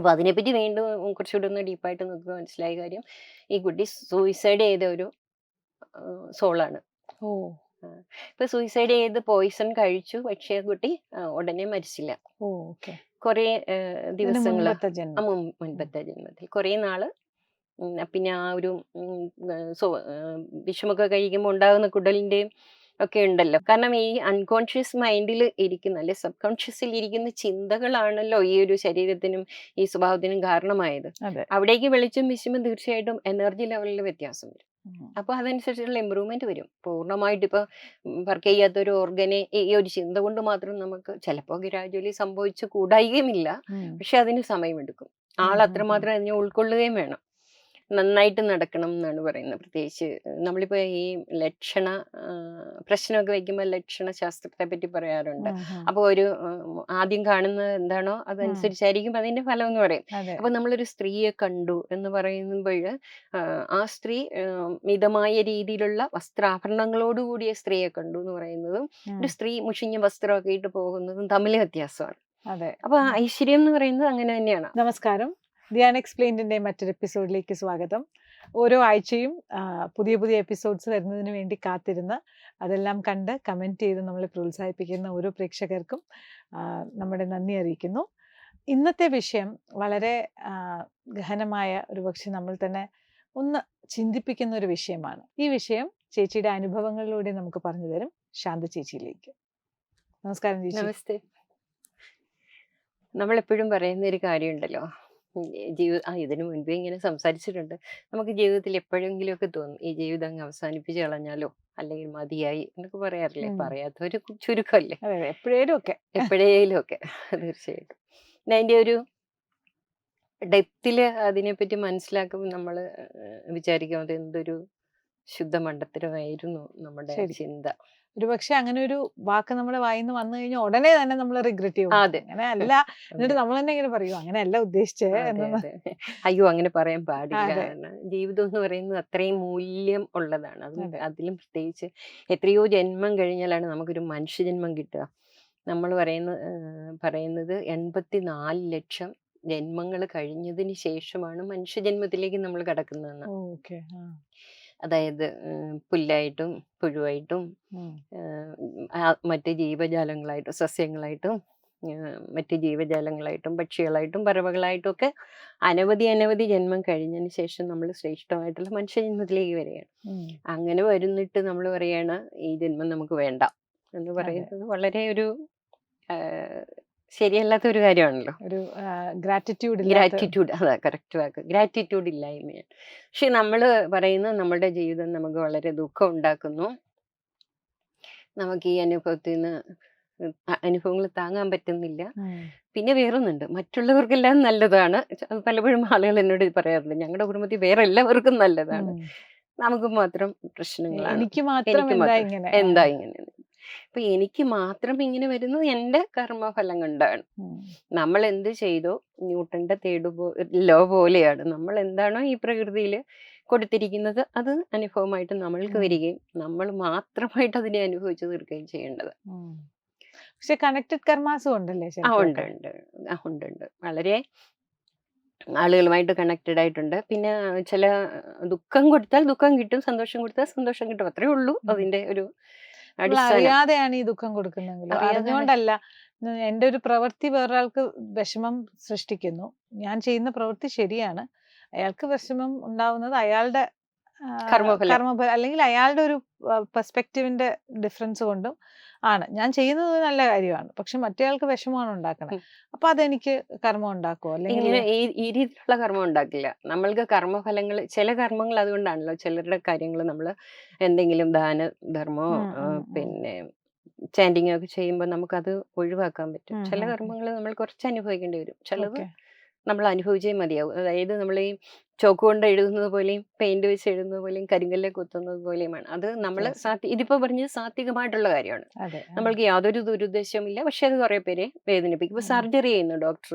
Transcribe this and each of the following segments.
അപ്പൊ അതിനെപ്പറ്റി വീണ്ടും കുറച്ചുകൂടി ഒന്ന് ഡീപ്പായിട്ട് നോക്കുക മനസ്സിലായ കാര്യം ഈ കുട്ടി സൂയിസൈഡ് ചെയ്ത ഒരു സോളാണ്. ഓ. ഇപ്പൊ സൂയിസൈഡ് ചെയ്ത് പോയിസൺ കഴിച്ചു, പക്ഷേ ആ കുട്ടി ഉടനെ മരിച്ചില്ല. ഓ, ഓക്കെ. കുറെ ദിവസങ്ങള് മുൻപത്തെ ജന്മം. മുൻപത്തെ ജന്മത്തിൽ കുറെ നാള് പിന്നെ ആ ഒരു വിഷമൊക്കെ കഴിക്കുമ്പോൾ ഉണ്ടാകുന്ന കുടലിന്റെയും ഒക്കെ ഉണ്ടല്ലോ. കാരണം ഈ അൺകോൺഷ്യസ് മൈൻഡിൽ ഇരിക്കുന്ന അല്ലെ സബ് കോൺഷ്യസിൽ ഇരിക്കുന്ന ചിന്തകളാണല്ലോ ഈ ഒരു ശരീരത്തിനും ഈ സ്വഭാവത്തിനും കാരണമായത്. അതെ. അവിടേക്ക് വെളിച്ചം വീശുമ്പോൾ തീർച്ചയായിട്ടും എനർജി ലെവലിൽ വ്യത്യാസം വരും. അപ്പൊ അതനുസരിച്ചുള്ള ഇമ്പ്രൂവ്മെന്റ് വരും. പൂർണ്ണമായിട്ട് ഇപ്പൊ വർക്ക് ചെയ്യാത്ത ഒരു ഓർഗനെ ഈ ഒരു ചിന്ത കൊണ്ട് മാത്രം നമുക്ക് ചിലപ്പോൾ ഗ്രാജുവലി സംഭവിച്ചു കൂടായികയുമില്ല. പക്ഷെ അതിന് സമയമെടുക്കും. ആൾ അത്രമാത്രം അതിനെ ഉൾക്കൊള്ളുകയും വേണം. നന്നായിട്ട് നടക്കണം എന്നാണ് പറയുന്നത്. പ്രത്യേകിച്ച് നമ്മളിപ്പോ ഈ ലക്ഷണ പ്രശ്നമൊക്കെ വയ്ക്കുമ്പോൾ ലക്ഷണ ശാസ്ത്രത്തെ പറ്റി പറയാറുണ്ട്. അപ്പൊ ഒരു ആദ്യം കാണുന്നത് എന്താണോ അതനുസരിച്ചായിരിക്കും അതിന്റെ ഫലം എന്ന് പറയും. അപ്പൊ നമ്മളൊരു സ്ത്രീയെ കണ്ടു എന്ന് പറയുമ്പോൾ ആ സ്ത്രീ മിതമായ രീതിയിലുള്ള വസ്ത്രാഭരണങ്ങളോട് കൂടിയ സ്ത്രീയെ കണ്ടു എന്ന് പറയുന്നതും ഒരു സ്ത്രീ മുഷിഞ്ഞ വസ്ത്രമൊക്കെ ഇട്ട് പോകുന്നതും തമ്മിൽ വ്യത്യാസമാണ്. അപ്പൊ ഐശ്വര്യം എന്ന് പറയുന്നത് അങ്ങനെ തന്നെയാണ്. നമസ്കാരം. ധ്യാൻ എക്സ്പ്ലെയിൻഡിന്റെ മറ്റൊരു എപ്പിസോഡിലേക്ക് സ്വാഗതം. ഓരോ ആഴ്ചയും പുതിയ പുതിയ എപ്പിസോഡ്സ് വരുന്നതിന് വേണ്ടി കാത്തിരുന്ന് അതെല്ലാം കണ്ട് കമൻറ്റ് ചെയ്ത് നമ്മളെ പ്രോത്സാഹിപ്പിക്കുന്ന ഓരോ പ്രേക്ഷകർക്കും നമ്മുടെ നന്ദി അറിയിക്കുന്നു. ഇന്നത്തെ വിഷയം വളരെ ഗഹനമായ ഒരുപക്ഷെ നമ്മൾ തന്നെ ഒന്ന് ചിന്തിപ്പിക്കുന്ന ഒരു വിഷയമാണ്. ഈ വിഷയം ചേച്ചിയുടെ അനുഭവങ്ങളിലൂടെ നമുക്ക് പറഞ്ഞു തരും. ശാന്ത ചേച്ചിയിലേക്ക്. നമസ്കാരം ചേച്ചി. നമസ്തേ. നമ്മളെപ്പോഴും പറയുന്ന ഒരു കാര്യമുണ്ടല്ലോ, ഇതിനു മുൻപേ ഇങ്ങനെ സംസാരിച്ചിട്ടുണ്ട്. നമുക്ക് ജീവിതത്തിൽ എപ്പോഴെങ്കിലുമൊക്കെ തോന്നും ഈ ജീവിതം അങ്ങ് അവസാനിപ്പിച്ച് കളഞ്ഞാലോ, അല്ലെങ്കിൽ മതിയായി എന്നൊക്കെ പറയാറില്ലേ? പറയാത്തവര് ചുരുക്കമല്ലേ. എപ്പോഴേലും ഒക്കെ തീർച്ചയായിട്ടും. അതിന്റെ ഒരു ഡെപ്തില് അതിനെപ്പറ്റി മനസ്സിലാക്കുമ്പോൾ നമ്മൾ വിചാരിക്കും അത് എന്തൊരു ശുദ്ധ മണ്ടത്തരമായിരുന്നു നമ്മുടെ ചിന്ത. ഒരുപക്ഷെ അങ്ങനെ ഒരു വാക്ക് നമ്മുടെ വായിന്ന് വന്നു കഴിഞ്ഞാൽ ഉടനെ തന്നെ നമ്മൾ റിഗ്രറ്റ് ചെയ്യും. അങ്ങനെ അല്ല, എന്നിട്ട് നമ്മൾ തന്നെ ഇങ്ങനെ പറയൂ അങ്ങനെയല്ല ഉദ്ദേശിച്ചേ. അയ്യോ അങ്ങനെ പറയാൻ പാടില്ല. ജീവിതം എന്ന് പറയുന്നത് അത്രയും മൂല്യം ഉള്ളതാണ്. അതിലും പ്രത്യേകിച്ച് എത്രയോ ജന്മം കഴിഞ്ഞാലാണ് നമുക്കൊരു മനുഷ്യജന്മം കിട്ടുക. നമ്മൾ പറയുന്നത് 84 ലക്ഷം ജന്മങ്ങൾ കഴിഞ്ഞതിന് ശേഷമാണ് മനുഷ്യജന്മത്തിലേക്ക് നമ്മൾ കടക്കുന്നതെന്ന്. അതായത് പുല്ലായിട്ടും പുഴുവായിട്ടും മറ്റ് ജീവജാലങ്ങളായിട്ടും സസ്യങ്ങളായിട്ടും മറ്റ് ജീവജാലങ്ങളായിട്ടും പക്ഷികളായിട്ടും പറവകളായിട്ടും ഒക്കെ അനവധി ജന്മം കഴിഞ്ഞതിന് ശേഷം നമ്മൾ ശ്രേഷ്ഠമായിട്ടുള്ള മനുഷ്യജന്മത്തിലേക്ക് വരികയാണ്. അങ്ങനെ വരുന്നിട്ട് നമ്മൾ പറയാണ് ഈ ജന്മം നമുക്ക് വേണ്ട എന്ന് പറയുന്നത് വളരെ ഒരു ശരിയല്ലാത്ത ഒരു കാര്യമാണല്ലോ. ഒരു ഗ്രാറ്റിറ്റ്യൂഡ്, അതാ കറക്റ്റ് വാക്ക്, ഗ്രാറ്റിറ്റ്യൂഡ് ഇല്ലായ്മയാണ്. പക്ഷെ നമ്മൾ പറയുന്നത് നമ്മുടെ ജീവിതം നമുക്ക് വളരെ ദുഃഖം ഉണ്ടാക്കുന്നു, നമുക്ക് ഈ അനുഭവങ്ങൾ താങ്ങാൻ പറ്റുന്നില്ല. പിന്നെ വേറൊന്നുണ്ട്, മറ്റുള്ളവർക്കെല്ലാം നല്ലതാണ്. അത് പലപ്പോഴും ആളുകൾ എന്നോട് പറയാറുണ്ട്, ഞങ്ങളുടെ കുടുംബത്തിൽ വേറെ എല്ലാവർക്കും നല്ലതാണ്, നമുക്ക് മാത്രം പ്രശ്നങ്ങളാണ്, എനിക്ക് മാത്രം എന്താ ഇങ്ങനെ. അപ്പൊ എനിക്ക് മാത്രം ഇങ്ങനെ വരുന്നത് എന്റെ കർമ്മഫലം കൊണ്ടാണ്. നമ്മൾ എന്ത് ചെയ്തോ ന്യൂട്ടന്റെ ലോ പോലെയാണ്. നമ്മൾ എന്താണോ ഈ പ്രകൃതിയിൽ കൊടുത്തിരിക്കുന്നത് അത് അനുഭവമായിട്ട് നമ്മൾക്ക് വരികയും നമ്മൾ മാത്രമായിട്ട് അതിനെ അനുഭവിച്ചു തീർക്കുകയും ചെയ്യേണ്ടത്. പക്ഷെ കണക്റ്റഡ് കർമാസും ഉണ്ടല്ലേ? ഉണ്ട്. വളരെ ആളുകളുമായിട്ട് കണക്റ്റഡ് ആയിട്ടുണ്ട്. പിന്നെ ചില ദുഃഖം കൊടുത്താൽ ദുഃഖം കിട്ടും, സന്തോഷം കൊടുത്താൽ സന്തോഷം കിട്ടും. അത്രേ ഉള്ളൂ അതിന്റെ ഒരു അറിയാതെയാണ് ഈ ദുഃഖം കൊടുക്കുന്നെങ്കിലും അറിഞ്ഞുകൊണ്ടല്ല. എൻ്റെ ഒരു പ്രവൃത്തി വേറൊരാൾക്ക് വിഷമം സൃഷ്ടിക്കുന്നു, ഞാൻ ചെയ്യുന്ന പ്രവൃത്തി ശരിയാണ്, അയാൾക്ക് വിഷമം ഉണ്ടാവുന്നത് അയാളുടെ കർമ്മഫലം അല്ലെങ്കിൽ അയാളുടെ ഒരു പെർസ്പെക്റ്റീവിന്റെ ഡിഫറൻസ് കൊണ്ടും ആണ്. ഞാൻ ചെയ്യുന്നത് നല്ല കാര്യമാണ്, പക്ഷെ മറ്റേയാൾക്ക് വിഷമമാണ് ഉണ്ടാക്കുന്നത്. അപ്പൊ അതെനിക്ക് കർമ്മം ഉണ്ടാക്കുമോ? അല്ലെങ്കിൽ ഈ രീതിയിലുള്ള കർമ്മം ഉണ്ടാക്കില്ല. നമ്മൾക്ക് കർമ്മഫലങ്ങൾ, ചില കർമ്മങ്ങൾ അതുകൊണ്ടാണല്ലോ ചിലരുടെ കാര്യങ്ങൾ നമ്മൾ എന്തെങ്കിലും ദാനധർമ്മോ പിന്നെ ചാൻഡിങ് ഒക്കെ ചെയ്യുമ്പോൾ നമുക്കത് ഒഴിവാക്കാൻ പറ്റും. ചില കർമ്മങ്ങൾ നമ്മൾ കുറച്ച് അനുഭവിക്കേണ്ടി വരും, ചിലത് നമ്മൾ അനുഭവിച്ചേ മതിയാവും. അതായത് നമ്മൾ ഈ ചോക്ക് കൊണ്ട് എഴുതുന്നത് പോലെയും പെയിന്റ് വെച്ച് എഴുതുന്നത് പോലെയും കരിങ്കല്ലെ കുത്തുന്നത് പോലെയുമാണ്. അത് നമ്മൾ ഇതിപ്പോ പറഞ്ഞത് സാത്വികമായിട്ടുള്ള കാര്യമാണ്. നമ്മൾക്ക് യാതൊരു ദുരുദ്ദേശവുമില്ല, പക്ഷെ അത് കുറെ പേരെ വേദനിപ്പിക്കും. ഇപ്പൊ സർജറി ചെയ്യുന്നു ഡോക്ടർ,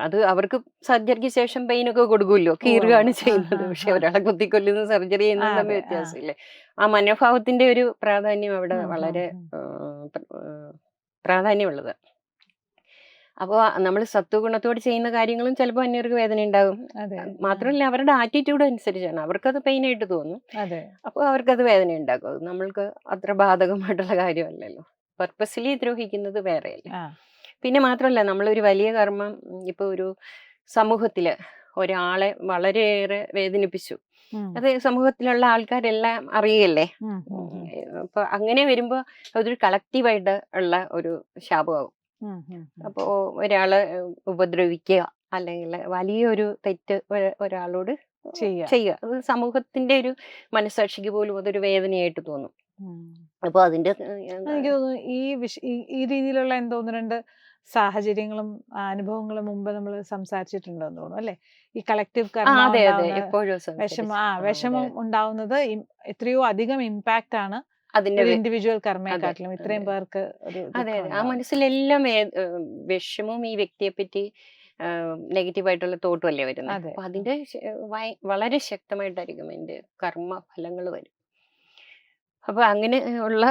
അത് അവർക്ക് സർജറിക്ക് ശേഷം പെയിൻ ഒക്കെ കൊടുക്കുമല്ലോ, കീറുകയാണ് ചെയ്യുന്നത്. പക്ഷെ ഒരാളെ കുത്തിക്കൊല്ലുന്ന സർജറി ചെയ്യുന്നത് തമ്മിൽ വ്യത്യാസമില്ലേ? ആ മനോഭാവത്തിന്റെ ഒരു പ്രാധാന്യം അവിടെ വളരെ പ്രാധാന്യമുള്ളത്. അപ്പോൾ നമ്മൾ സത്വഗുണത്തോട് ചെയ്യുന്ന കാര്യങ്ങളും ചിലപ്പോൾ അന്യർക്ക് വേദന ഉണ്ടാകും. അതെ മാത്രമല്ല അവരുടെ ആറ്റിറ്റ്യൂഡ് അനുസരിച്ചാണ്, അവർക്കത് പെയിനായിട്ട് തോന്നും, അതെ അപ്പോൾ അവർക്കത് വേദന ഉണ്ടാക്കും. അത് നമ്മൾക്ക് അത്ര ബാധകമായിട്ടുള്ള കാര്യമല്ലല്ലോ. പർപ്പസ്ലി ദ്രോഹിക്കുന്നത് വേറെയല്ലേ. ആ പിന്നെ മാത്രമല്ല നമ്മളൊരു വലിയ കർമ്മം ഇപ്പോൾ ഒരു സമൂഹത്തിൽ ഒരാളെ വളരെയേറെ വേദനിപ്പിച്ചു, ഉം, അത് സമൂഹത്തിലുള്ള ആൾക്കാരെല്ലാം അറിയല്ലേ. ഉം, ഉം, ഉം, അപ്പൊ അങ്ങനെ വരുമ്പോൾ അതൊരു കളക്റ്റീവായിട്ട് ഉള്ള ഒരു ശാപമാകും. ഉം, ഉം, ഉം. അപ്പോൾ ഒരാളെ ഉപദ്രവിക്കുക അല്ലെങ്കിൽ വലിയൊരു തെറ്റ് ഒരാളോട് ചെയ്യാം. ചെയ്യുക, അത് സമൂഹത്തിന്റെ ഒരു മനസ്സാക്ഷിക്ക് പോലും അതൊരു വേദനയായിട്ട് തോന്നും. ഉം. അപ്പൊ അതിന്റെ എനിക്ക് തോന്നുന്നു ഈ രീതിയിലുള്ള എന്തോ ഒന്ന് രണ്ട് സാഹചര്യങ്ങളും അനുഭവങ്ങളും മുമ്പ് നമ്മൾ സംസാരിച്ചിട്ടുണ്ടെന്ന് തോന്നുന്നു അല്ലെ. ഈ കളക്റ്റീവ് കർമ്മ അതെ അതെ ഉണ്ടാവുന്ന എപ്പോഴും വിഷമം ഉണ്ടാവുന്നത് എത്രയോ അധികം ഇമ്പാക്റ്റ് ആണ് അതിന്റെ ഒരു വെ- ഇൻഡിവിജ്വൽ അതെ കർമ്മയെക്കാട്ടിലും ഇത്രയും അതെ പേർക്ക് ഒരു അതെ ദുഃഖം അതെ ആ ഉണ്ടാവുന്നത്. മനസ്സിലെല്ലാം വിഷമവും ഈ വ്യക്തിയെ പറ്റി നെഗറ്റീവായിട്ടുള്ള തോട്ടും അല്ലേ വരുന്നത്. അതെ അപ്പൊ അതിന്റെ വളരെ ശക്തമായിട്ടായിരിക്കും അതിന്റെ കർമ്മ ഫലങ്ങൾ വരും. അപ്പൊ അങ്ങനെ ഉള്ള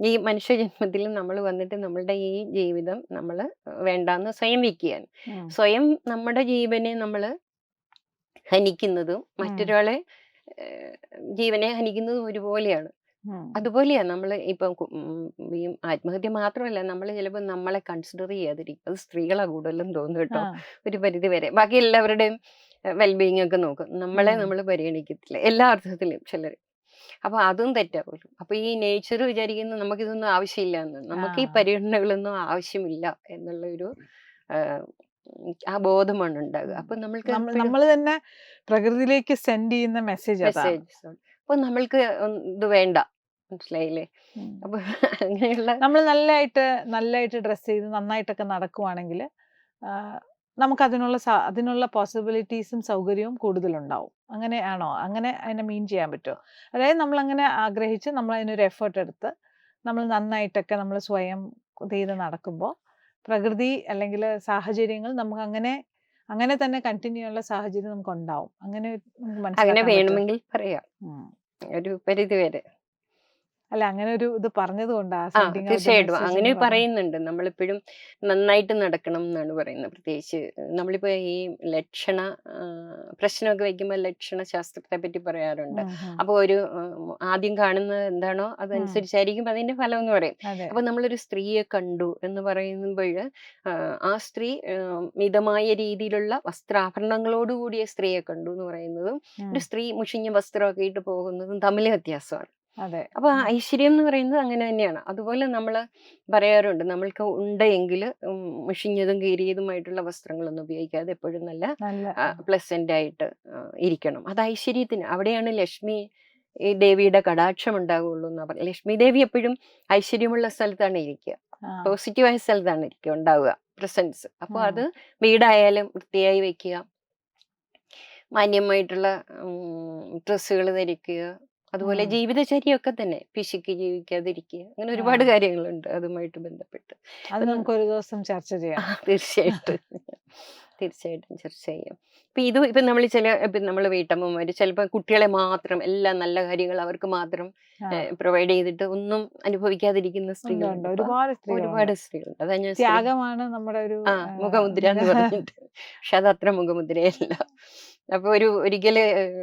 ഈ മനുഷ്യജന്മത്തിൽ നമ്മൾ വന്നിട്ട് നമ്മളുടെ ഈ ജീവിതം നമ്മൾ വേണ്ടാന്ന് സ്വയം വെക്കുകയാണ്. ഉം, സ്വയം നമ്മുടെ ജീവനെ നമ്മൾ ഹനിക്കുന്നതും ഉം, മറ്റൊരാളെ ഏഹ്, ജീവനെ ഹനിക്കുന്നതും ഒരുപോലെയാണ്. ഉം. അതുപോലെയാ നമ്മൾ ഇപ്പം ഈ ആത്മഹത്യ മാത്രമല്ല, നമ്മൾ ചിലപ്പോൾ നമ്മളെ കൺസിഡർ ചെയ്യാതിരിക്കും. അത് സ്ത്രീകളാ കൂടുതലും തോന്നുന്നു ആ കേട്ടോ, ഒരു പരിധി വരെ. ബാക്കി എല്ലാവരുടെയും വെൽബീയിങ് ഒക്കെ നോക്കും, നമ്മളെ ഉം. നമ്മൾ പരിഗണിക്കത്തില്ല എല്ലാ അർത്ഥത്തിലും ചിലർ. അപ്പൊ അതും തെറ്റാ പോലും. അപ്പൊ ഈ നേച്ചർ വിചാരിക്കുന്ന നമുക്കിതൊന്നും ആവശ്യമില്ല എന്ന്, നമുക്ക് ഈ ആ പരിഗണനകളൊന്നും ആവശ്യമില്ല എന്നുള്ള ഒരു ആ ബോധമാണ് ഉണ്ടാകുക. അപ്പൊ നമ്മൾക്ക് എപ്പോഴും നമ്മൾ തന്നെ പ്രകൃതിയിലേക്ക് സെൻഡ് ചെയ്യുന്ന മെസ്സേജ് അതാണ്. മെസ്സേജ് അപ്പൊ നമ്മൾക്ക് ഇത് വേണ്ട, മനസ്സിലായില്ലേ. ഉം. അപ്പൊ അങ്ങനെയുള്ള നമ്മൾ നല്ലതായിട്ട് ഡ്രസ്സ് ചെയ്ത് നന്നായിട്ടൊക്കെ നടക്കുവാണെങ്കിൽ നമുക്ക് അതിനുള്ള പോസിബിലിറ്റീസും സൗകര്യവും കൂടുതലുണ്ടാവും. അങ്ങനെയാണോ? അങ്ങനെ അതിനെ മീൻ ചെയ്യാൻ പറ്റുമോ? അതായത് നമ്മൾ അങ്ങനെ ആഗ്രഹിച്ച് നമ്മൾ അതിനൊരു എഫേർട്ട് എടുത്ത് നമ്മൾ നന്നായിട്ടൊക്കെ നമ്മൾ സ്വയം ചെയ്ത് നടക്കുമ്പോൾ പ്രകൃതി അല്ലെങ്കിൽ സാഹചര്യങ്ങൾ നമുക്ക് അങ്ങനെ തന്നെ കണ്ടിന്യൂ ചെയ്യാനുള്ള സാഹചര്യം നമുക്ക് ഉണ്ടാവും. അങ്ങനെ നമുക്ക് അങ്ങനെ മനസ്സിലാക്കാൻ പറ്റുമോ? വേണമെങ്കിൽ പറയാം, ഉം. ഒരു പരിധി വരെ. അല്ല അങ്ങനെ ഒരു ഇത് പറഞ്ഞത് കൊണ്ടാ ആ സെൻഡിങ് ഔട്ട് ദ തീർച്ചയായിട്ടും മെസ്സേജ് അങ്ങനെ എന്ന് പറഞ്ഞത്. പറയുന്നുണ്ട്. നമ്മളിപ്പോഴും നന്നായിട്ട് നടക്കണം എന്നാണ് പറയുന്നത്. പ്രത്യേകിച്ച് നമ്മളിപ്പോ ഈ ലക്ഷണ പ്രശ്നമൊക്കെ വയ്ക്കുമ്പോൾ ലക്ഷണ ശാസ്ത്രത്തെ പറ്റി പറയാറുണ്ട്. ഉം, ഉം, അപ്പോൾ ഒരു ആദ്യം കാണുന്നത് എന്താണോ ഉം. അതനുസരിച്ചായിരിക്കും അതിന്റെ ഫലം എന്ന് പറയും. അതെ അപ്പൊ നമ്മളൊരു സ്ത്രീയെ കണ്ടു എന്ന് പറയുമ്പോൾ ആ സ്ത്രീ മിതമായ രീതിയിലുള്ള വസ്ത്രാഭരണങ്ങളോട് കൂടിയ സ്ത്രീയെ കണ്ടു എന്ന് പറയുന്നതും ഉം. ഒരു സ്ത്രീ മുഷിഞ്ഞ വസ്ത്രമൊക്കെ ഇട്ട് പോകുന്നതും തമ്മിൽ വ്യത്യാസമാണ്. അതെ അപ്പൊ ഐശ്വര്യം എന്ന് പറയുന്നത് അങ്ങനെ തന്നെയാണ്. അതുപോലെ നമ്മൾ പറയാറുണ്ട്, നമ്മൾക്ക് ഉണ്ടെങ്കിൽ മുഷിഞ്ഞതും കീറിയതുമായിട്ടുള്ള വസ്ത്രങ്ങളൊന്നും ഉപയോഗിക്കാതെ എപ്പോഴും നല്ല നല്ല പ്ലസന്റ് ആയിട്ട് ഇരിക്കണം. അത് ഐശ്വര്യത്തിന് അവിടെയാണ് ലക്ഷ്മി ഈ ദേവിയുടെ കടാക്ഷം ഉണ്ടാകുള്ളൂ എന്ന് പറഞ്ഞു. ലക്ഷ്മി ദേവി എപ്പോഴും ഐശ്വര്യമുള്ള സ്ഥലത്താണ് ഇരിക്കുക, ആ, പോസിറ്റീവായ സ്ഥലത്താണ് ഇരിക്കുക ഉണ്ടാവുക, പ്രസൻസ്. അപ്പോൾ ഉം. അത് വീടായാലും വൃത്തിയായി വെക്കുക, മാന്യമായിട്ടുള്ള ഡ്രസ്സുകൾ ധരിക്കുക, അതുപോലെ ഉം. ജീവിതചര്യയൊക്കെ തന്നെ പിശുക്കി ജീവിക്കാതിരിക്കുക, അങ്ങനെ ഒരുപാട് ആ. കാര്യങ്ങളുണ്ട് അതുമായിട്ട് ബന്ധപ്പെട്ട്. അത് ഇപ്പം നമുക്ക് ഒരു ദിവസം ചർച്ച ചെയ്യാം. തീർച്ചയായിട്ടും തീർച്ചയായിട്ടും ചർച്ച ചെയ്യാം. ഇപ്പം നമ്മൾ ഇപ്പം നമ്മൾ വീട്ടമ്മമാര് ചിലപ്പോൾ കുട്ടികളെ മാത്രം എല്ലാ നല്ല കാര്യങ്ങൾ അവർക്ക് മാത്രം ആ, പ്രൊവൈഡ് ചെയ്തിട്ട് ഒന്നും അനുഭവിക്കാതിരിക്കുന്ന ഉണ്ട് സ്ത്രീകളുണ്ട്. ഉണ്ട് അപ്പൊ ഒരുപാട് സ്ത്രീകളുണ്ട്. ഒരുപാട് സ്ത്രീകളുണ്ട്. അതാ ഞാൻ ത്യാഗമാണ് നമ്മുടെ ഒരു മുഖമുദ്ര എന്ന് പറഞ്ഞിട്ട്. പക്ഷെ അത് അത്ര മുഖമുദ്രയല്ല. അപ്പൊ ഒരിക്കല്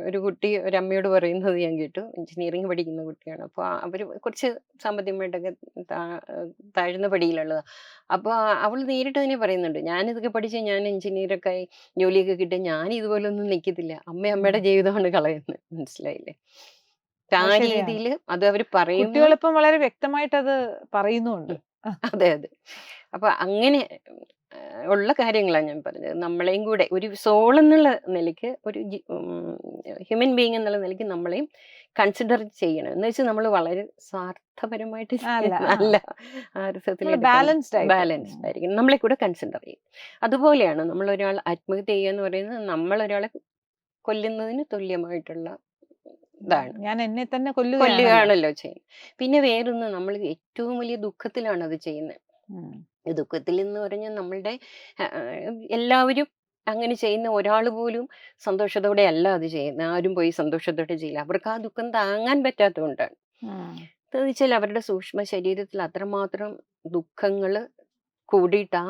ഒരു കുട്ടി ഒരു അമ്മയോട് പറയുന്നത് ഞാൻ കേട്ടു. എഞ്ചിനീയറിംഗ് പഠിക്കുന്ന കുട്ടിയാണ്. അപ്പൊ അവര് കുറച്ച് സാമ്പത്തികമായിട്ടൊക്കെ താഴ്ന്ന പടിയിലുള്ളതാ. അപ്പൊ അവൾ നേരിട്ട് തന്നെ പറയുന്നുണ്ട്, ഞാനിതൊക്കെ പഠിച്ച് ഞാൻ എഞ്ചിനീയറൊക്കെ ആയി ജോലിയൊക്കെ കിട്ടി ഞാൻ ഇതുപോലെ ഒന്നും നിൽക്കത്തില്ല, അമ്മയുടെ ജീവിതമാണ് കളയുന്നത്, മനസ്സിലായില്ലേ. ആ അത് ശരിയാണ്. രീതിയിൽ അത് അവര് പറയുന്നു. കുട്ടികളിപ്പം വളരെ വ്യക്തമായിട്ട് അത് പറയുന്നുണ്ട്. അതെ അതെ. അപ്പൊ അങ്ങനെ ഉള്ള കാര്യങ്ങളാണ് ഞാൻ പറഞ്ഞത്. നമ്മളെയും കൂടെ ഒരു സോൾ എന്നുള്ള നിലയ്ക്ക്, ഒരു ഹ്യൂമൻ ബീയിങ് എന്നുള്ള നിലയ്ക്ക് നമ്മളെയും കൺസിഡർ ചെയ്യണം. എന്ന് വെച്ചാൽ നമ്മൾ വളരെ സ്വാർത്ഥപരമായിട്ട് അല്ല നല്ല അർത്ഥത്തിൽ ബാലൻസ്ഡ് ആയിട്ട് ബാലൻസ്ഡ് ആയിരിക്കണം, നമ്മളെ കൂടെ കൺസിഡർ ചെയ്യും. അതുപോലെയാണ് നമ്മൾ ഒരാൾ ആത്മഹത്യ ചെയ്യുക എന്ന് പറയുന്നത് നമ്മൾ ഒരാളെ കൊല്ലുന്നതിന് തുല്യമായിട്ടുള്ള ഇതാണ്, ഞാൻ എന്നെ തന്നെ കൊല്ലുകയാണല്ലോ. കൊല്ലുകയാണല്ലോ ചെയ്യുന്നത്. പിന്നെ വേറൊന്ന്, നമ്മൾ ഏറ്റവും വലിയ ദുഃഖത്തിലാണ് അത് ചെയ്യുന്നത്. ഉം. ഈ ദുഃഖത്തിൽ എന്ന് പറഞ്ഞാൽ നമ്മളുടെ എല്ലാവരും അങ്ങനെ ചെയ്യുന്ന ഒരാൾ പോലും സന്തോഷത്തോടെ അല്ല അത് ചെയ്യുന്നത്. ആരും പോയി സന്തോഷത്തോടെ ചെയ്യില്ല. അവർക്ക് ആ ദുഃഖം താങ്ങാൻ പറ്റാത്തതുകൊണ്ടാണ്. ഉം. എന്താന്ന് വെച്ചാൽ അവരുടെ സൂക്ഷ്മ ശരീരത്തിൽ അത്രമാത്രം ദുഃഖങ്ങൾ കൂടിയിട്ട് ആ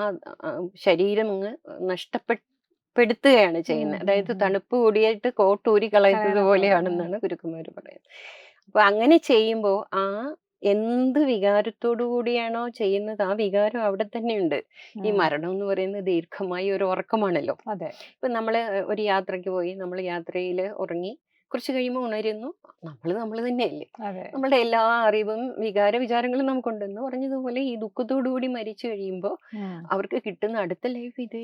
ശരീരം അങ്ങ് നഷ്ടപ്പെടുത്തുകയാണ് ചെയ്യുന്നത്. അതായത് തണുപ്പ് കൂടിയിട്ട് കോട്ട് ഊരി കളയുന്നത് കളയണ പോലെ. പോലെയാണെന്നാണ് ഗുരുക്കന്മാർ പറയുന്നത്. അപ്പൊ അങ്ങനെ ചെയ്യുമ്പോൾ എന്ത് വികാരത്തോടു കൂടിയാണോ ചെയ്യുന്നത് ആ വികാരം അവിടെ തന്നെയുണ്ട്. ഈ മരണം എന്ന് പറയുന്നത് ദീർഘമായ ഒരു ഉറക്കമാണല്ലോ. അതെ. ഇപ്പൊ നമ്മള് ഒരു യാത്രയ്ക്ക് പോയി, നമ്മൾ യാത്രയിൽ ഉറങ്ങി, കുറച്ച് കഴിയുമ്പോൾ ഉണരുന്നു, നമ്മൾ തന്നെയല്ലേ. അതെ. നമ്മളുടെ എല്ലാ അറിവും വിചാരങ്ങളും നമുക്കുണ്ടെന്ന് പറഞ്ഞതുപോലെ ഈ ദുഃഖത്തോടു കൂടി മരിച്ചു കഴിയുമ്പോൾ അവർക്ക് കിട്ടുന്ന അടുത്ത ലൈഫ് ഇതേ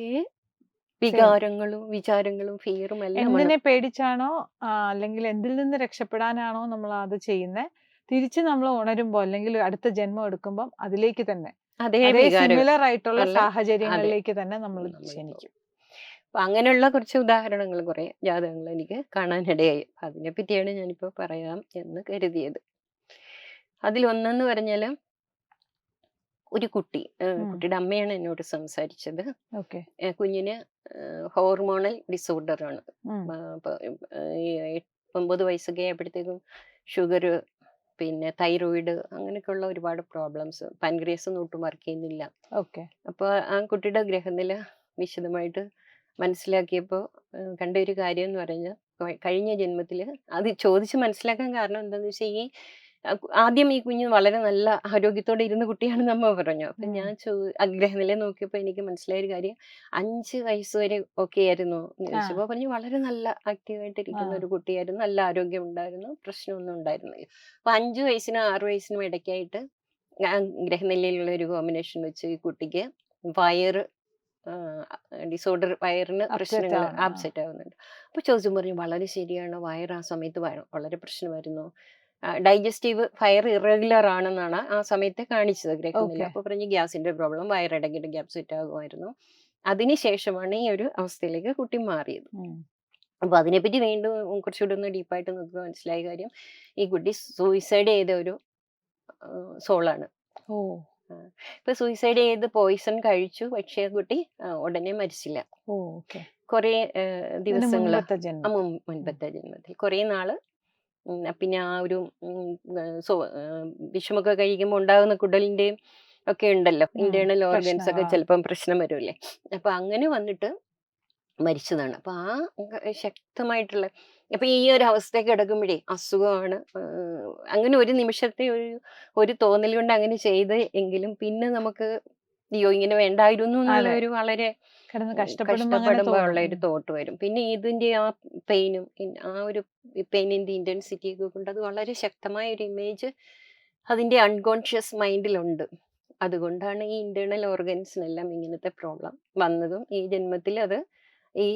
വികാരങ്ങളും വിചാരങ്ങളും ഫിയറും എല്ലാം എന്തിനെ പേടിച്ചാണോ അല്ലെങ്കിൽ എന്തിൽ നിന്ന് രക്ഷപ്പെടാനാണോ നമ്മൾ അത് ചെയ്യുന്നത്, തിരിച്ച് നമ്മൾ ഉണരുമ്പോ അല്ലെങ്കിൽ അടുത്ത ജന്മം എടുക്കുമ്പോൾ അതിലേക്ക് തന്നെ അതേ അതേ വികാരം സിമിലർ ആയിട്ടുള്ള അതെ. സാഹചര്യങ്ങളിലേക്ക് തന്നെ നമ്മൾ നമ്മൾ ക്ഷണിക്കും. അപ്പൊ അങ്ങനെയുള്ള കുറച്ച് ഉദാഹരണങ്ങൾ കുറെ ജാതകങ്ങൾ എനിക്ക് കാണാനിടയായി. അപ്പൊ അതിനെ പറ്റിയാണ് ഞാനിപ്പോ പറയാം എന്ന് കരുതിയത്. അതിലൊന്നെന്ന് പറഞ്ഞാല് ഒരു കുട്ടിയുടെ അമ്മയാണ് എന്നോട് സംസാരിച്ചത്. ഓക്കെ. കുഞ്ഞിന് ഹോർമോണൽ ഡിസോർഡർ ആണ്. അപ്പൊ ഈ 9 വയസ്സൊക്കെ ആയപ്പോഴത്തേക്കും ഷുഗർ, പിന്നെ തൈറോയിഡ്, അങ്ങനെയൊക്കെയുള്ള ഒരുപാട് പ്രോബ്ലംസ്, പാൻക്രിയാസ് ഒന്നും ഒട്ടും വർക്ക് ചെയ്യുന്നില്ല. ഓക്കെ. അപ്പൊ ആ കുട്ടിയുടെ ഗ്രഹനില വിശദമായിട്ട് മനസ്സിലാക്കിയപ്പോൾ കണ്ട ഒരു കാര്യം എന്ന് പറഞ്ഞാൽ, കഴിഞ്ഞ ജന്മത്തില് അത് ചോദിച്ച് മനസ്സിലാക്കാൻ കാരണം എന്താന്ന് വെച്ചാൽ, ആദ്യം ഈ കുഞ്ഞ് വളരെ നല്ല ആരോഗ്യത്തോടെ ഇരുന്ന കുട്ടിയാണെന്ന് അമ്മ പറഞ്ഞു. അപ്പൊ ഞാൻ ഗ്രഹനില നോക്കിയപ്പോ എനിക്ക് മനസ്സിലായ ഒരു കാര്യം, 5 വയസ്സ് വരെ ഓക്കെ ആയിരുന്നു എന്ന് ചോദിച്ചപ്പോ പറഞ്ഞു വളരെ നല്ല ആക്റ്റീവായിട്ട് ഇരിക്കുന്ന ഒരു കുട്ടിയായിരുന്നു, നല്ല ആരോഗ്യം ഉണ്ടായിരുന്നു, പ്രശ്നമൊന്നും ഉണ്ടായിരുന്നില്ല. അപ്പൊ 5 വയസ്സിനും 6 വയസ്സിനും ഇടയ്ക്കായിട്ട് ഗ്രഹനിലയിലുള്ള ഒരു കോമ്പിനേഷൻ വെച്ച് ഈ കുട്ടിക്ക് വയറ് ഡിസോർഡർ, വയറിന് പ്രശ്നങ്ങൾ, അപ്സെറ്റ് ആവുന്നുണ്ട്. അപ്പൊ ചോദിച്ചു പറഞ്ഞു വളരെ ശരിയാണ്, വയറ് ആ സമയത്ത് വളരെ പ്രശ്നമായിരുന്നു, ഡൈജസ്റ്റീവ് ഫയർ ഇറഗുലർ ആണെന്നാണ് ആ സമയത്ത് കാണിച്ചത് ഗ്രഹനില. അപ്പൊ പറഞ്ഞ് ഗ്യാസിന്റെ പ്രോബ്ലം, വയറിടയ്ക്കിടയ്ക്ക് അപ്സെറ്റ് ആകുമായിരുന്നു. അതിനുശേഷമാണ് ഈ ഒരു അവസ്ഥയിലേക്ക് കുട്ടി മാറിയത്. അപ്പൊ അതിനെപ്പറ്റി വീണ്ടും കുറച്ചുകൂടി ഒന്ന് ഡീപ്പായിട്ട് നോക്കുമ്പോൾ മനസ്സിലായ കാര്യം, ഈ കുട്ടി സൂയിസൈഡ് ചെയ്ത ഒരു സോളാണ്. ഇപ്പൊ സൂയിസൈഡ് ചെയ്ത് പോയിസൺ കഴിച്ചു, പക്ഷേ കുട്ടി ഉടനെ മരിച്ചില്ല. കുറെ ദിവസങ്ങൾ മുൻപത്തെ ജന്മത്തിൽ കുറെ നാള് പിന്നെ ആ ഒരു വിഷമൊക്കെ കഴിക്കുമ്പോൾ ഉണ്ടാകുന്ന കുടലിന്റെയും ഒക്കെ ഉണ്ടല്ലോ ഇന്റേണൽ ഓർഗൻസ് ഒക്കെ ചിലപ്പം പ്രശ്നം വരുമല്ലേ. അപ്പൊ അങ്ങനെ വന്നിട്ട് മരിച്ചതാണ്. അപ്പൊ ആ ശക്തമായിട്ടുള്ള, അപ്പൊ ഈ ഒരു അവസ്ഥയൊക്കെ കിടക്കുമ്പോഴേ അസുഖമാണ്, അങ്ങനെ ഒരു നിമിഷത്തെ ഒരു തോന്നൽ കൊണ്ട് അങ്ങനെ ചെയ്ത് എങ്കിലും പിന്നെ നമുക്ക് അയ്യോ ഇങ്ങനെ വേണ്ടായിരുന്നു എന്നുള്ള ഒരു വളരെ കഷ്ടപ്പെടുമ്പോ ഉള്ള ഒരു തോട്ട് വരും. പിന്നെ ഇതിന്റെ ആ പെയിനും ആ ഒരു പെയിനിന്റെ ഇന്റൻസിറ്റി ഒക്കെ കൊണ്ട് അത് വളരെ ശക്തമായ ഒരു ഇമേജ് അതിന്റെ അൺകോൺഷ്യസ് മൈൻഡിലുണ്ട്. അതുകൊണ്ടാണ് ഈ ഇന്റേണൽ ഓർഗൻസിനെല്ലാം ഇങ്ങനത്തെ പ്രോബ്ലം വന്നതും ഈ ജന്മത്തിൽ അത് ഈ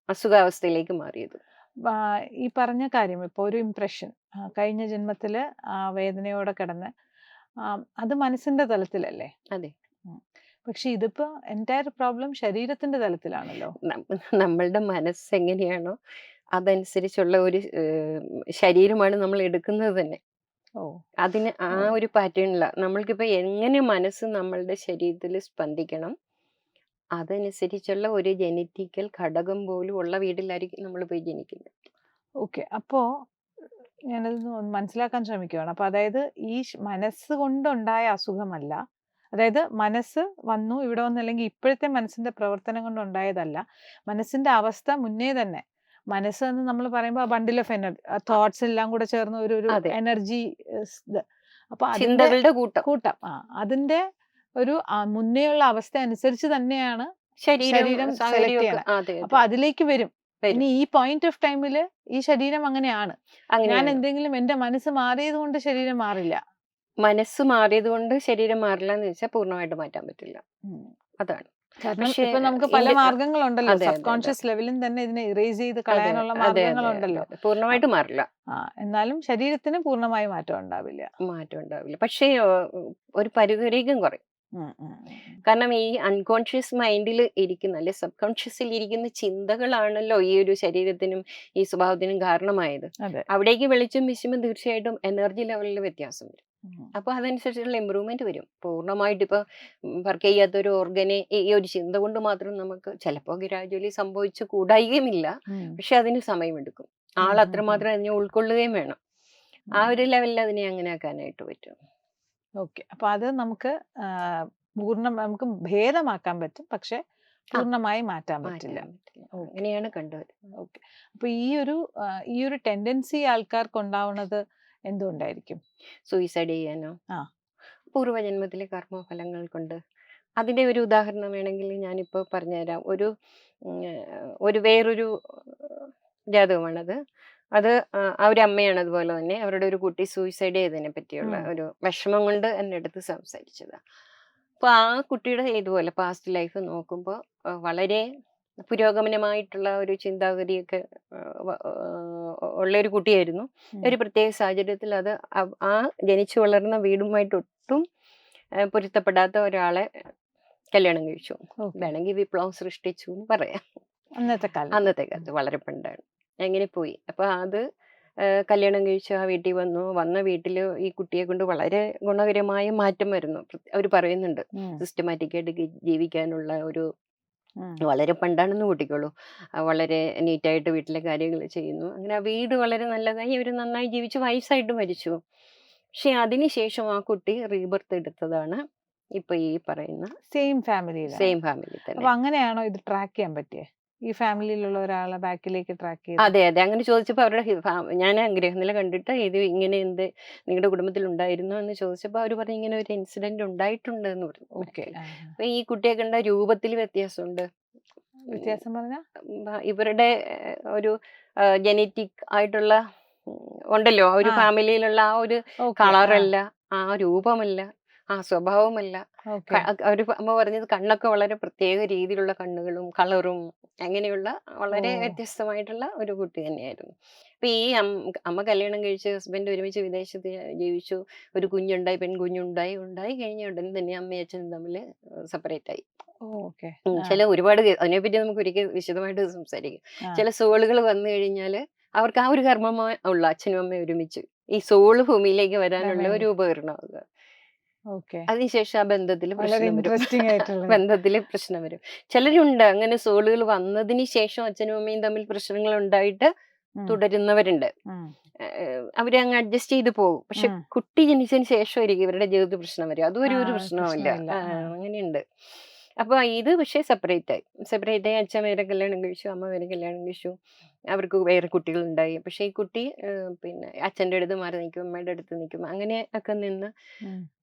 അസുഖാവസ്ഥയിലേക്ക് മാറിയത്. ഈ പറഞ്ഞ കാര്യം ഇപ്പൊ ഒരു ഇംപ്രഷൻ കഴിഞ്ഞ ജന്മത്തില് വേദനയോടെ കിടന്ന് അത് മനസ്സിന്റെ തലത്തിലല്ലേ? അതെ. പക്ഷെ ഇതിപ്പോ എൻറ്റയർ പ്രോബ്ലം ശരീരത്തിന്റെ തലത്തിലാണല്ലോ. നമ്മളുടെ മനസ്സ് എങ്ങനെയാണോ അതനുസരിച്ചുള്ള ഒരു ശരീരമാണ് നമ്മൾ എടുക്കുന്നത് തന്നെ. അതിന് ആ ഒരു പാറ്റേണില്ല. നമ്മൾക്കിപ്പോ എങ്ങനെ മനസ്സ് നമ്മളുടെ ശരീരത്തിൽ സ്പന്ദിക്കണം, അതനുസരിച്ചുള്ള ഒരു ജനറ്റിക്കൽ ഘടകം പോലും ഉള്ള വീട്ടിലായിരിക്കും നമ്മൾ പോയി ജനിക്കുന്നത്. ഓക്കെ. അപ്പോ ഞാനത് മനസ്സിലാക്കാൻ ശ്രമിക്കുകയാണ്. അപ്പൊ അതായത് ഈ മനസ്സ് കൊണ്ടുണ്ടായ അസുഖമല്ല, അതായത് മനസ്സ് വന്നു ഇവിടെ വന്നു, അല്ലെങ്കിൽ ഇപ്പോഴത്തെ മനസ്സിന്റെ പ്രവർത്തനം കൊണ്ടുണ്ടായതല്ല, മനസ്സിന്റെ അവസ്ഥ മുന്നേ തന്നെ. മനസ്സ് എന്ന് നമ്മൾ പറയുമ്പോൾ ബണ്ടിൽ ഓഫ് എനർജി, തോട്ട്സ് എല്ലാം കൂടെ ചേർന്ന ഒരു എനർജി. അപ്പൊ ചിന്തകളുടെ കൂട്ടം അതിന്റെ ഒരു മുന്നേയുള്ള അവസ്ഥ അനുസരിച്ച് തന്നെയാണ് ശരീരം സെലക്ട് ചെയ്യണം. അപ്പൊ അതിലേക്ക് വരും. ഇനി ഈ പോയിന്റ് ഓഫ് ടൈമില് ഈ ശരീരം അങ്ങനെയാണ്. ഞാൻ എന്തെങ്കിലും എന്റെ മനസ്സ് മാറിയത് കൊണ്ട് ശരീരം മാറില്ല. മനസ്സ് മാറിയത് കൊണ്ട് ശരീരം മാറില്ല എന്ന് വെച്ചാൽ പൂർണ്ണമായിട്ട് മാറ്റാൻ പറ്റില്ല. അതാണ്. കാരണം ഇപ്പൊ നമുക്ക് പല മാർഗങ്ങളുണ്ടല്ലോ, സബ് കോൺഷ്യസ് ലെവലിൽ തന്നെ ഇതിനെ ഇറേസ് ചെയ്ത് കളയാനുള്ള മാർഗങ്ങളുണ്ടല്ലോ. പൂർണ്ണമായിട്ട് മാറില്ല. എന്നാലും ശരീരത്തിന് പൂർണ്ണമായി മാറ്റം ഉണ്ടാവില്ല. പക്ഷേ ഒരു പരിധിവരെയും കുറയും. കാരണം ഈ അൺകോൺഷ്യസ് മൈൻഡിൽ ഇരിക്കുന്ന, അല്ലെ സബ് കോൺഷ്യസിൽ ഇരിക്കുന്ന ചിന്തകളാണല്ലോ ഈ ഒരു ശരീരത്തിനും ഈ സ്വഭാവത്തിനും കാരണമായത്. അവിടേക്ക് വെളിച്ചം വീശുമ്പോൾ തീർച്ചയായിട്ടും എനർജി ലെവലിൽ വ്യത്യാസം വരും. അപ്പൊ അതനുസരിച്ചുള്ള ഇമ്പ്രൂവ്മെന്റ് വരും. പൂർണ്ണമായിട്ട് ഇപ്പൊ വർക്ക് ചെയ്യാത്ത ഒരു ഓർഗനെ ഈ ഒരു ചിന്ത കൊണ്ട് മാത്രം നമുക്ക് ചിലപ്പോ ഗ്രാജുവലി സംഭവിച്ചു കൂടായികയുമില്ല. പക്ഷെ അതിന് സമയമെടുക്കും. ആൾ അത്രമാത്രം അതിനെ ഉൾക്കൊള്ളുകയും വേണം. ആ ഒരു ലെവലിൽ അതിനെ അങ്ങനെ ആക്കാനായിട്ട് പറ്റും. ഓക്കെ. അപ്പൊ അത് നമുക്ക് നമുക്ക് ഭേദമാക്കാൻ പറ്റും, പക്ഷെ പൂർണ്ണമായി മാറ്റാൻ പറ്റില്ല. മാറ്റാൻ പറ്റില്ല. അങ്ങനെയാണ് കണ്ടുവരുന്നത്. ഓക്കെ. അപ്പൊ ഈ ഒരു ടെൻഡൻസി ആൾക്കാർക്ക് ഉണ്ടാവുന്നത് എന്തുകൊണ്ടായിരിക്കും? സൂയിസൈഡ് ചെയ്യാനോ? ആ. പൂർവ്വജന്മത്തിലെ കർമ്മഫലങ്ങൾ കൊണ്ട്. അതിന്റെ ഒരു ഉദാഹരണം വേണമെങ്കിൽ ഞാനിപ്പോൾ പറഞ്ഞുതരാം. ഒരു വേറൊരു ജാതകമാണത്. അത് ആ ഒരു അമ്മയാണ് അതുപോലെ തന്നെ അവരുടെ ഒരു കുട്ടി സൂയിസൈഡ് ചെയ്തതിനെ പറ്റിയുള്ള ഒരു വിഷമം കൊണ്ട് എൻ്റെ അടുത്ത് സംസാരിച്ചതാണ്. അപ്പോൾ ആ കുട്ടിയുടെ ഇതുപോലെ പാസ്റ്റ് ലൈഫ് നോക്കുമ്പോൾ വളരെ പുരോഗമനമായിട്ടുള്ള ഒരു ചിന്താഗതിയൊക്കെ ഉള്ളൊരു കുട്ടിയായിരുന്നു. ഒരു പ്രത്യേക സാഹചര്യത്തിൽ അത് ആ ജനിച്ചു വളർന്ന വീടുമായിട്ട് ഒട്ടും പൊരുത്തപ്പെടാത്ത ഒരാളെ കല്യാണം കഴിച്ചു. വേണമെങ്കിൽ വിപ്ലവം സൃഷ്ടിച്ചു എന്ന് പറയാം. അന്നത്തെ കാലത്ത് വളരെ പണ്ടാണ്. അങ്ങനെ പോയി. അപ്പൊ അത് കല്യാണം കഴിച്ച് ആ വീട്ടിൽ വന്ന വീട്ടില് ഈ കുട്ടിയെ കൊണ്ട് വളരെ ഗുണകരമായ മാറ്റം വരുന്നു. അവർ പറയുന്നുണ്ട് സിസ്റ്റമാറ്റിക്കായിട്ട് ജീവിക്കാനുള്ള ഒരു, വളരെ പണ്ടാണെന്ന് കൂട്ടിക്കോളൂ, വളരെ നീറ്റായിട്ട് വീട്ടിലെ കാര്യങ്ങൾ ചെയ്യുന്നു. അങ്ങനെ ആ വീട് വളരെ നല്ലതായി, അവർ നന്നായി ജീവിച്ചു, വയസ്സായിട്ട് മരിച്ചു. പക്ഷെ അതിനുശേഷം ആ കുട്ടി റീബർത്ത് എടുത്തതാണ് ഇപ്പൊ ഈ പറയുന്ന സെയിം ഫാമിലി തന്നെ. അപ്പൊ അങ്ങനെയാണോ ഇത് ട്രാക്ക് ചെയ്യാൻ പറ്റിയേ? ഈ ഫാമിലിയിലുള്ള ഒരാളെ ബാക്കിലേക്ക് ട്രാക്ക് ചെയ്ത്? അതെ. അങ്ങനെ ചോദിച്ചപ്പോൾ അവരുടെ ഞാൻ ഗ്രഹനില കണ്ടിട്ട് ഇത് ഇങ്ങനെ എന്ത് നിങ്ങളുടെ കുടുംബത്തിൽ ഉണ്ടായിരുന്നോ എന്ന് ചോദിച്ചപ്പോൾ അവർ പറഞ്ഞു ഇങ്ങനെ ഒരു ഇൻസിഡന്റ് ഉണ്ടായിട്ടുണ്ട് എന്ന് പറഞ്ഞു. ഓക്കെ. അപ്പൊ ഈ കുട്ടിയെ കണ്ട രൂപത്തിൽ വ്യത്യാസമുണ്ട്. വ്യത്യാസം പറഞ്ഞ ഇവരുടെ ഒരു ജനറ്റിക് ആയിട്ടുള്ള ഉണ്ടല്ലോ, ആ ഒരു ഫാമിലിയിലുള്ള ആ ഒരു കളറല്ല, ആ രൂപമല്ല, ആ സ്വഭാവമല്ല. അവര് അമ്മ പറഞ്ഞത് കണ്ണൊക്കെ വളരെ പ്രത്യേക രീതിയിലുള്ള കണ്ണുകളും കളറും അങ്ങനെയുള്ള വളരെ വ്യത്യസ്തമായിട്ടുള്ള ഒരു കുട്ടി തന്നെയായിരുന്നു. അപ്പൊ ഈ അമ്മ കല്യാണം കഴിച്ച് ഹസ്ബൻഡ് ഒരുമിച്ച് വിദേശത്ത് ജീവിച്ചു. ഒരു കുഞ്ഞുണ്ടായി, പെൺകുഞ്ഞുണ്ടായി കഴിഞ്ഞ ഉടനെ തന്നെ അമ്മയും അച്ഛനും തമ്മിൽ സെപ്പറേറ്റ് ആയി. ചില ഒരുപാട് അതിനെപ്പറ്റി നമുക്ക് ഒരിക്കൽ വിശദമായിട്ട് സംസാരിക്കും. ചില സോളുകൾ വന്നു കഴിഞ്ഞാല് അവർക്ക് ആ ഒരു കർമ്മമായ ഉള്ള അച്ഛനും അമ്മയും ഒരുമിച്ച് ഈ സോള് ഭൂമിയിലേക്ക് വരാനുള്ള ഒരു ഉപകരണം. അതിനുശേഷം ആ ബന്ധത്തിൽ പ്രശ്നം വരും. ചിലരുണ്ട് അങ്ങനെ സോളുകൾ വന്നതിന് ശേഷം അച്ഛനും അമ്മയും തമ്മിൽ പ്രശ്നങ്ങൾ ഉണ്ടായിട്ട് തുടരുന്നവരുണ്ട്. അവര് അങ്ങ് അഡ്ജസ്റ്റ് ചെയ്ത് പോകും. പക്ഷെ കുട്ടി ജനിച്ചതിന് ശേഷമായിരിക്കും ഇവരുടെ ജീവിതത്തിൽ പ്രശ്നം വരും. അതും ഒരു പ്രശ്നമില്ല. അങ്ങനെയുണ്ട്. അപ്പൊ ഇത് പക്ഷേ സെപ്പറേറ്റ് ആയി അച്ഛൻ വേറെ കല്യാണം കഴിച്ചു, അമ്മ വേറെ കല്യാണം കഴിച്ചു. അവർക്ക് വേറെ കുട്ടികളുണ്ടായി. പക്ഷെ ഈ കുട്ടി പിന്നെ അച്ഛൻ്റെ അടുത്ത് മാറി നിൽക്കും, അമ്മയുടെ അടുത്ത് നിൽക്കും. അങ്ങനെ ഒക്കെ നിന്ന്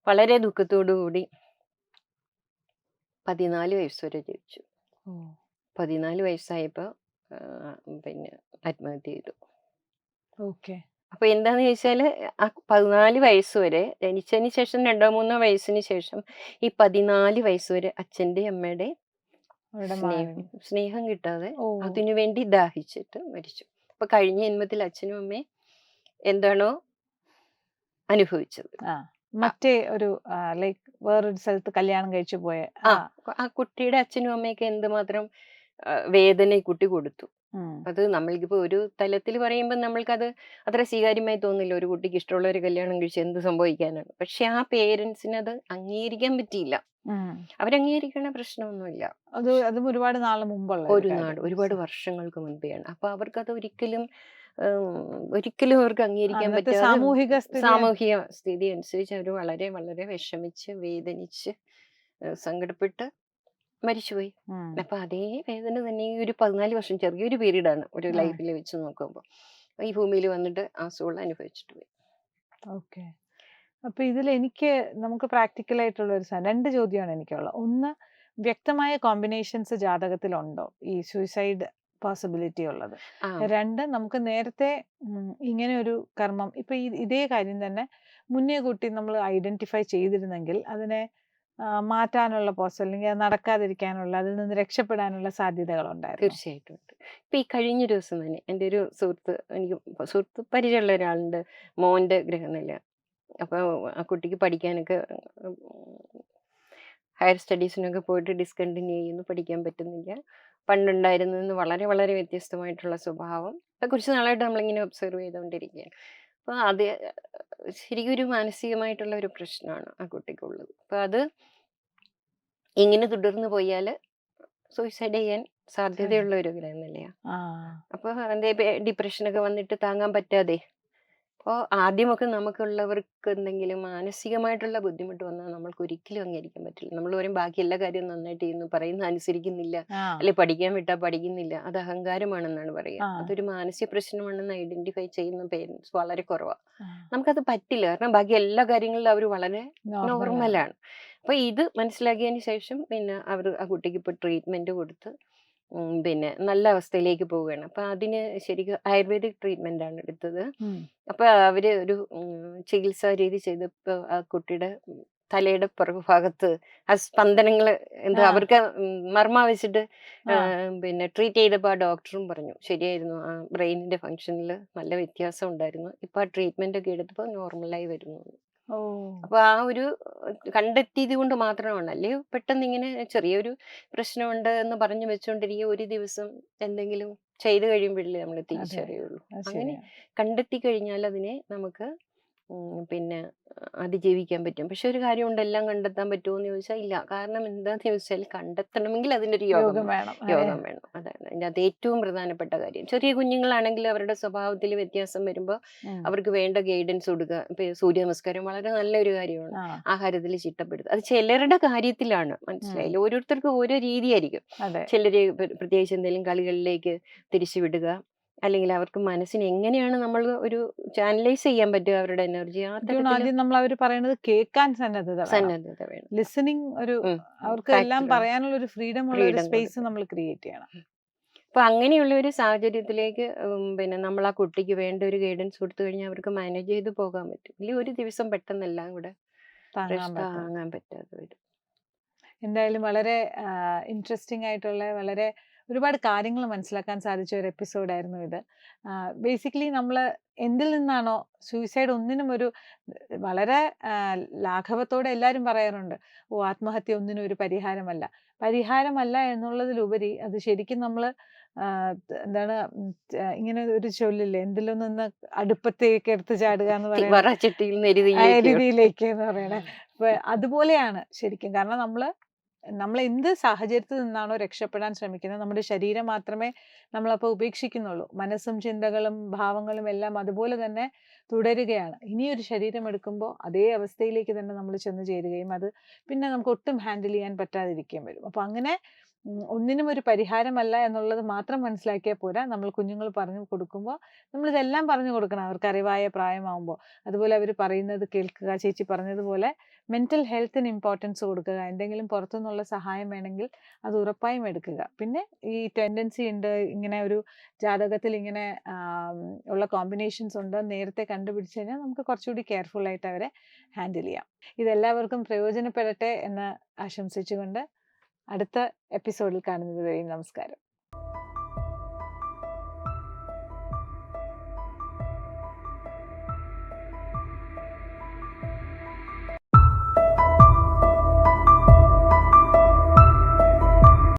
വളരെ ദുഃഖത്തോടു കൂടി 14 വയസ്സ് വരെ ജീവിച്ചു. 14 വയസ്സായപ്പോ പിന്നെ ആത്മഹത്യ ചെയ്തു. അപ്പൊ എന്താന്ന് ചോദിച്ചാല് ആ 14 വയസ്സ് വരെ, ജനിച്ചതിന് ശേഷം 2-3 വയസ്സിന് ശേഷം ഈ 14 വയസ്സ് വരെ അച്ഛന്റെ അമ്മയുടെ സ്നേഹം കിട്ടാതെ അതിനു വേണ്ടി ദാഹിച്ചിട്ട് മരിച്ചു. അപ്പൊ കഴിഞ്ഞ ജന്മത്തിൽ അച്ഛനും അമ്മയും എന്താണോ അനുഭവിച്ചത്, മറ്റേ ഒരു ലൈക്ക് വേറൊരു സ്ഥലത്ത് കല്യാണം കഴിച്ചു പോയ ആ കുട്ടിയുടെ അച്ഛനും അമ്മയൊക്കെ എന്തുമാത്രം വേദന ഈ കുട്ടി കൊടുത്തു. അത് നമ്മൾക്കിപ്പോ ഒരു തലത്തിൽ പറയുമ്പോൾ നമ്മൾക്കത് അത്ര സ്വീകാര്യമായി തോന്നില്ല. ഒരു കുട്ടിക്ക് ഇഷ്ടമുള്ള ഒരു കല്യാണം കഴിച്ച് എന്ത് സംഭവിക്കാനാണ്. പക്ഷെ ആ പേരൻസിന് അത് അംഗീകരിക്കാൻ പറ്റിയില്ല. അവരംഗീകരിക്കണ പ്രശ്നമൊന്നുമില്ല. അതും ഒരുപാട് നാൾ മുമ്പുള്ള ഒരുപാട് വർഷങ്ങൾക്ക് മുൻപെയാണ്. അപ്പൊ അവർക്കത് ഒരിക്കലും അവർക്ക് അംഗീകരിക്കാൻ പറ്റാത്ത സാമൂഹിക സ്ഥിതി അനുസരിച്ച് അവർ വളരെ വളരെ വിഷമിച്ച് വേദനിച്ച് സങ്കടപ്പെട്ട് മരിച്ചുപോയി. അപ്പൊ അതേ വേദന തന്നെ ഈ ഒരു 14 വർഷം, ചെറിയൊരു പീരീഡാണ് ഒരു ലൈഫിൽ വെച്ച് നോക്കുമ്പോൾ, ഈ ഭൂമിയിൽ വന്നിട്ട് ആ സോൾ അനുഭവിച്ചിട്ട് പോയി. ഓക്കെ. അപ്പൊ ഇതിൽ നമുക്ക് പ്രാക്ടിക്കൽ ആയിട്ടുള്ള ഒരു 2 ചോദ്യമാണ് എനിക്കുള്ളത്. ഒന്ന്, വ്യക്തമായ കോമ്പിനേഷൻസ് ജാതകത്തിലുണ്ടോ ഈ സൂയിസൈഡ് പോസിബിലിറ്റി ഉള്ളത്? 2, നമുക്ക് നേരത്തെ ഇങ്ങനെ ഒരു കർമ്മം ഇപ്പൊ ഇതേ കാര്യം തന്നെ മുന്നേ കൂട്ടി നമ്മൾ ഐഡന്റിഫൈ ചെയ്തിരുന്നെങ്കിൽ അതിനെ മാറ്റാനുള്ള അല്ലെങ്കിൽ അത് നടക്കാതിരിക്കാനുള്ള, അതിൽ നിന്ന് രക്ഷപ്പെടാനുള്ള സാധ്യതകൾ ഉണ്ടായിരുന്നു? തീർച്ചയായിട്ടും ഉണ്ട്. ഇപ്പൊ ഈ കഴിഞ്ഞ ദിവസം തന്നെ എൻ്റെ ഒരു സുഹൃത്ത് പരിചയമുള്ള ഒരാളുണ്ട്, മോന്റെ ഗ്രഹനില. അപ്പൊ ആ കുട്ടിക്ക് പഠിക്കാനൊക്കെ ഹയർ സ്റ്റഡീസിനൊക്കെ പോയിട്ട് ഡിസ്കണ്ടിന്യൂ ചെയ്യുന്നു, പഠിക്കാൻ പറ്റുന്നില്ല. പണ്ടുണ്ടായിരുന്നതിന് വളരെ വളരെ വ്യത്യസ്തമായിട്ടുള്ള സ്വഭാവം. ഇപ്പൊ കുറച്ച് നാളായിട്ട് നമ്മളിങ്ങനെ ഒബ്സർവ് ചെയ്തുകൊണ്ടിരിക്കുകയാണ്. അപ്പൊ അത് ശരിക്കും ഒരു മാനസികമായിട്ടുള്ള ഒരു പ്രശ്നമാണ് ആ കുട്ടിക്കുള്ളത്. അപ്പൊ അത് ഇങ്ങനെ തുടർന്ന് പോയാൽ സൂയിസൈഡ് ചെയ്യാൻ സാധ്യതയുള്ള ഒരു ഗ്രഹനിലയാ. അപ്പൊ ഡിപ്രഷനൊക്കെ വന്നിട്ട് താങ്ങാൻ പറ്റാതെ അപ്പോൾ ആദ്യമൊക്കെ നമുക്കുള്ളവർക്ക് എന്തെങ്കിലും മാനസികമായിട്ടുള്ള ബുദ്ധിമുട്ട് വന്നാൽ നമ്മൾക്ക് ഒരിക്കലും അംഗീകരിക്കാൻ പറ്റില്ല. നമ്മൾ പറയും ബാക്കി എല്ലാ കാര്യവും നന്നായിട്ട് ചെയ്യുന്നു, പറയുന്നത് അനുസരിക്കുന്നില്ല, ആ അല്ലെ പഠിക്കാൻ വിട്ടാൽ പഠിക്കുന്നില്ല, അത് അഹങ്കാരമാണെന്നാണ് പറയുക. ആ അതൊരു മാനസിക പ്രശ്നമാണെന്ന് ഐഡന്റിഫൈ ചെയ്യുന്ന പേരൻസ് വളരെ കുറവാണ്. ആ. നമുക്കത് പറ്റില്ല, കാരണം ബാക്കി എല്ലാ കാര്യങ്ങളിലും അവർ വളരെ നോർമലാണ്. നോർമലാണ്. അപ്പൊ ഇത് മനസ്സിലാക്കിയതിന് ശേഷം പിന്നെ അവർ ആ കുട്ടിക്ക് ഇപ്പൊ ട്രീറ്റ്മെന്റ് കൊടുത്ത് പിന്നെ നല്ല അവസ്ഥയിലേക്ക് പോവുകയാണ്. അപ്പൊ അതിന് ശരിക്കും ആയുർവേദിക് ട്രീറ്റ്മെന്റ് ആണ് എടുത്തത്. ഉം. അപ്പൊ അവര് ഒരു ചികിത്സാ രീതി ചെയ്തപ്പോ ആ കുട്ടിയുടെ തലയുടെ പുറകുഭാഗത്ത് ആ സ്പന്ദനങ്ങള് എന്തോ ആ അവർക്ക് മർമ്മ വെച്ചിട്ട് ആ പിന്നെ ട്രീറ്റ് ചെയ്തപ്പോ ആ ഡോക്ടറും പറഞ്ഞു ശരിയായിരുന്നു, ആ ബ്രെയിനിന്റെ ഫംഗ്ഷനിൽ നല്ല വ്യത്യാസം ഉണ്ടായിരുന്നു. ഇപ്പൊ ആ ട്രീറ്റ്മെന്റ് ഒക്കെ എടുത്തപ്പോ നോർമലായി വരുന്നു. ഓ അപ്പൊ ആ ഒരു കണ്ടെത്തിയത് കൊണ്ട് മാത്രമാണ്. അല്ലേ പെട്ടെന്ന് ഇങ്ങനെ ചെറിയൊരു പ്രശ്നമുണ്ട് എന്ന് പറഞ്ഞു വെച്ചോണ്ടിരിക്കുക, ഒരു ദിവസം എന്തെങ്കിലും ചെയ്തു കഴിയുമ്പോഴല്ലേ നമ്മൾ അതെ, തിരിച്ചറിയുള്ളൂ. അത് അങ്ങനെ ശരിയാണ്. കണ്ടെത്തി കഴിഞ്ഞാൽ അതിനെ നമുക്ക് പിന്നെ അതിജീവിക്കാൻ പറ്റും. പക്ഷെ ഒരു കാര്യമുണ്ട്, എല്ലാം കണ്ടെത്താൻ പറ്റുമോ എന്ന് ചോദിച്ചാൽ ഇല്ല. കാരണം എന്താന്ന് ചോദിച്ചാൽ കണ്ടെത്തണമെങ്കിൽ അതിനൊരു യോഗം യോഗം വേണം. യോഗം വേണം. അതാണ് അതിനകത്ത് ഏറ്റവും പ്രധാനപ്പെട്ട കാര്യം. ചെറിയ കുഞ്ഞുങ്ങളാണെങ്കിൽ അവരുടെ സ്വഭാവത്തിൽ വ്യത്യാസം വരുമ്പോൾ ഉം. അവർക്ക് വേണ്ട ഗൈഡൻസ് കൊടുക്കുക. ഇപ്പൊ സൂര്യ നമസ്കാരം വളരെ നല്ലൊരു കാര്യമാണ്. ആ ആഹാരത്തിൽ ചിട്ടപ്പെടുത്തുക. അത് ചിലരുടെ കാര്യത്തിലാണ്, ഉം. മനസ്സിലായില്ല. ഓരോരുത്തർക്കും ഓരോ രീതിയായിരിക്കും. അതെ ചിലര് പ്രത്യേകിച്ച് എന്തെങ്കിലും കളികളിലേക്ക് തിരിച്ചു വിടുക, അല്ലെങ്കിൽ അവർക്ക് മനസ്സിന് എങ്ങനെയാണ് നമ്മൾ ഒരു ചാനലൈസ് ചെയ്യാൻ പറ്റുക അവരുടെ എനർജി, ആ എനിക്ക് തോന്നുന്നു തരത്തിൽ ആദ്യം നമ്മൾ അവർ പറയുന്നത് കേൾക്കാൻ സന്നദ്ധത വേണം. സന്നദ്ധത വേണം. ലിസണിങ് ഒരു അവർക്ക് എല്ലാം ഫാക്ടറാണ്. പറയാനുള്ള ഒരു ഫ്രീഡം ഉള്ള ഒരു ഫ്രീഡം സ്പേസ് കൊടുക്കുക. നമ്മൾ ക്രിയേറ്റ് ചെയ്യണം. അപ്പൊ അങ്ങനെയുള്ള ഒരു സാഹചര്യത്തിലേക്ക് പിന്നെ നമ്മൾ ആ കുട്ടിക്ക് വേണ്ട ഒരു ഗൈഡൻസ് കൊടുത്തു കഴിഞ്ഞാൽ അവർക്ക് മാനേജ് ചെയ്ത് പോകാൻ പറ്റും. ഇല്ലെങ്കിൽ ഒരു ദിവസം പെട്ടെന്നെല്ലാം കൂടെ താങ്ങാൻ പറ്റും. താങ്ങാൻ പറ്റാതെ വരും. എന്തായാലും വളരെ ഇൻട്രസ്റ്റിംഗ് ആയിട്ടുള്ള വളരെ ഒരുപാട് കാര്യങ്ങൾ മനസ്സിലാക്കാൻ സാധിച്ച ഒരു എപ്പിസോഡായിരുന്നു ഇത്. ബേസിക്കലി നമ്മൾ എന്തിൽ നിന്നാണോ സൂയിസൈഡ് ഒന്നിനും ഒരു വളരെ ലാഘവത്തോടെ എല്ലാവരും പറയാറുണ്ട്, ഓ ആത്മഹത്യ ഒന്നിനും ഒരു പരിഹാരമല്ല. പരിഹാരമല്ല എന്നുള്ളതിലുപരി അത് ശരിക്കും നമ്മൾ എന്താണ് ഇങ്ങനെ ഒരു ചൊല്ലില്ലേ, എന്തിലും നിന്ന് അടുപ്പത്തേക്ക് എടുത്ത് ചാടുക എന്ന് പറയുന്നത് വറച്ചട്ടിയിൽ നിന്ന് എരുതിയിലേക്ക് രീതിയിലേക്ക് എന്ന് പറയണേ. അപ്പൊ അതുപോലെയാണ് ശരിക്കും. കാരണം നമ്മൾ എന്ത് സാഹചര്യത്തിൽ നിന്നാണോ രക്ഷപ്പെടാൻ ശ്രമിക്കുന്നത്, നമ്മുടെ ശരീരം മാത്രമേ നമ്മളപ്പോൾ ഉപേക്ഷിക്കുന്നുള്ളൂ. മനസ്സും ചിന്തകളും ഭാവങ്ങളും എല്ലാം അതുപോലെ തന്നെ തുടരുകയാണ്. ഇനിയൊരു ശരീരം എടുക്കുമ്പോൾ അതേ അവസ്ഥയിലേക്ക് തന്നെ നമ്മൾ ചെന്ന് ചേരുകയും അത് പിന്നെ നമുക്ക് ഒട്ടും ഹാൻഡിൽ ചെയ്യാൻ പറ്റാതിരിക്കുകയും വരും. അപ്പോൾ അങ്ങനെ ഒന്നിനും ഒരു പരിഹാരമല്ല എന്നുള്ളത് മാത്രം മനസ്സിലാക്കിയാൽ പോരാ. നമ്മൾ കുഞ്ഞുങ്ങൾ പറഞ്ഞു കൊടുക്കുമ്പോൾ നമ്മളിതെല്ലാം പറഞ്ഞു കൊടുക്കണം അവർക്ക് അറിവായ പ്രായമാകുമ്പോൾ. അതുപോലെ അവർ പറയുന്നത് കേൾക്കുക. ചേച്ചി പറഞ്ഞതുപോലെ മെൻ്റൽ ഹെൽത്തിന് ഇമ്പോർട്ടൻസ് കൊടുക്കുക. എന്തെങ്കിലും പുറത്തുനിന്നുള്ള സഹായം വേണമെങ്കിൽ അത് ഉറപ്പായും എടുക്കുക. പിന്നെ ഈ ടെൻഡൻസി ഉണ്ട്, ഇങ്ങനെ ഒരു ജാതകത്തിൽ ഇങ്ങനെ ഉള്ള കോമ്പിനേഷൻസ് ഉണ്ട് നേരത്തെ കണ്ടുപിടിച്ച് കഴിഞ്ഞാൽ നമുക്ക് കുറച്ചുകൂടി കെയർഫുൾ ആയിട്ട് അവരെ ഹാൻഡിൽ ചെയ്യാം. ഇതെല്ലാവർക്കും പ്രയോജനപ്പെടട്ടെ എന്ന് ആശംസിച്ചുകൊണ്ട് അടുത്ത എപ്പിസോഡിൽ കാണുന്നത് വരെയും നമസ്കാരം.